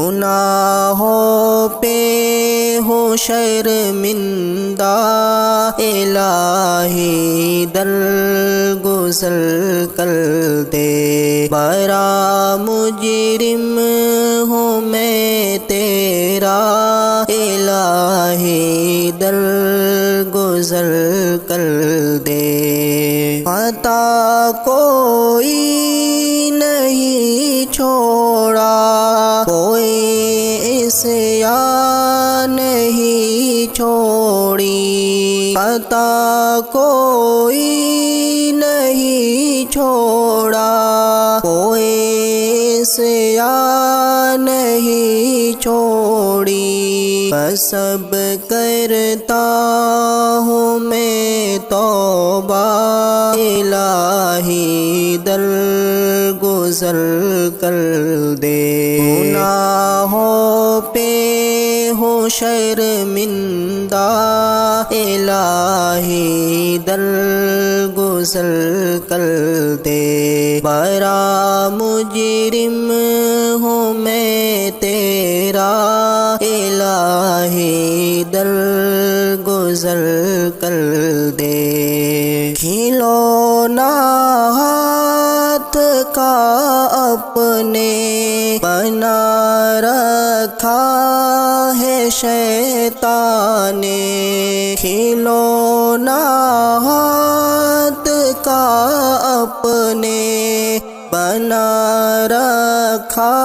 گناہوں پہ ہو شرمندہ، الہی درگزر کر دے، بڑا مجرم ہوں میں تیرا، الہی درگزر کر دے۔ خطا کوئی نہیں چھوڑا، کوئی عصیان نہیں چھوڑی، خطا کوئی نہیں چھوڑا، کوئی عصیان نہیں چھوڑی، بس اب کرتا ہوں میں توبہ، الہی درگزر کر دے۔ گناہوں پہ ہو شرمندہ، الہی درگزر کر دے، بڑا مجرم ہوں میں تیرا، الہی درگزر کر دے۔ کھلونا ہاتھ کا اپنے بنا رکھا ہے شیطان نے، کھلونا ہاتھ کا اپنے بنا رکھا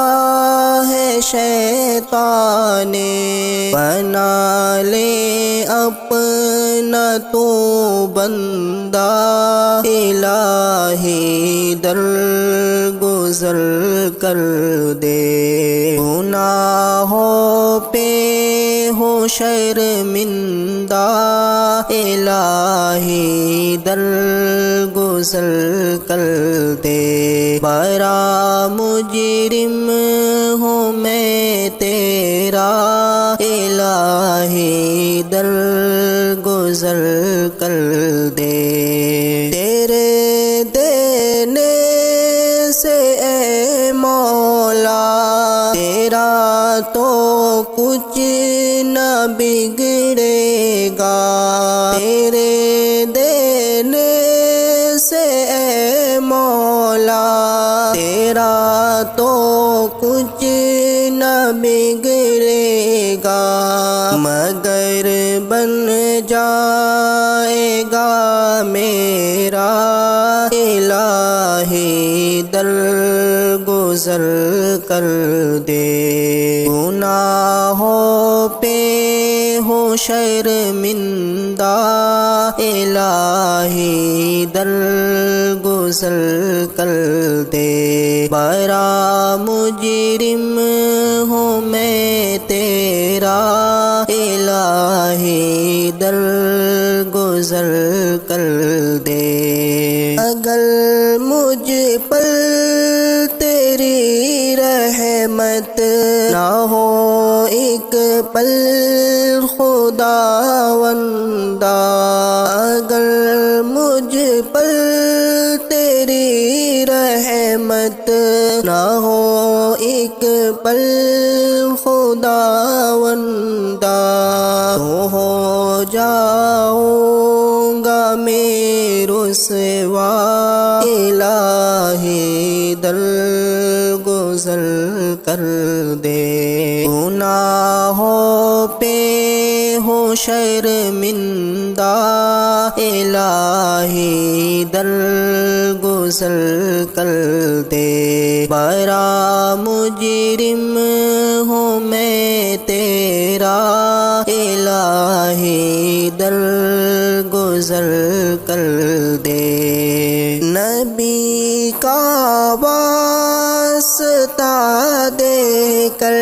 ہے شیطان نے، بنا لے اپنا تو بندہ، الہی درگزر کر دے۔ گناہوں پہ ہو شرمندہ، الہی درگزر کر دے، بڑا مجرم ہوں میں تیرا، الہی درگزر کر دے۔ تیرے دینے سے اے مولا، تیرا تو کچھ نہ بگڑے گا، تیرے دینے سے اے مولا، تیرا تو کچھ نہ بگڑے گا، مگر بن جائے گا میرا، الہی درگزر کر دے۔ گناہوں پہ ہو شرمندہ، الہی درگزر کر دے، بڑا مجرم ہوں میں تیرا، الہی درگزر کر دے۔ اگر مجھ پر تیری رحمت نہ ہو ایک پل خداوندا، اگر مجھ پر تیری رحمت نہ ہو ایک پل خداوندا، تو ہو جاؤں گا میں رسوا، الہی درگزر کر دے۔ گناہوں پہ ہو شرمندہ، الہی درگزر کر دے، بڑا مجرم ہوں میں تیرا، الہی درگزر کر دے۔ نبی کا واسطہ دے کر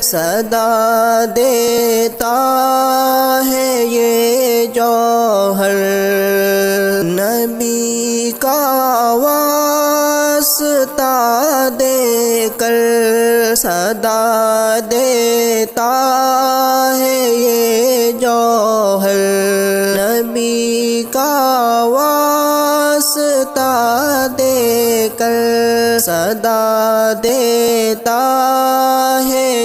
صدا دیتا ہے یہ جوہر، نبی کا واسطہ دے کر صدا دیتا ہے یہ جوہر، نبی کا واسطہ دے کر صدا دیتا ہے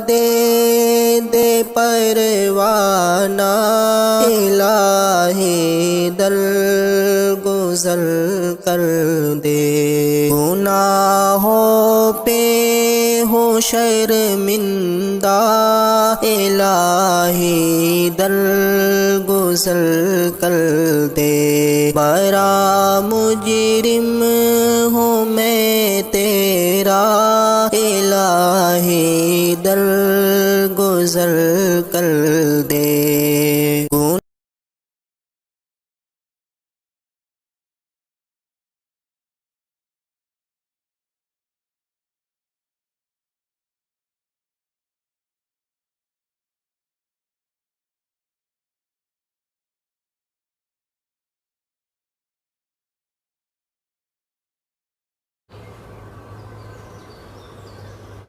دے دے پروانہ الہی در گزر کر دے، گناہوں پہ ہو شرمندہ الہی در گزر کر دے، بڑا مجرم ہوں میں تیرا الہی در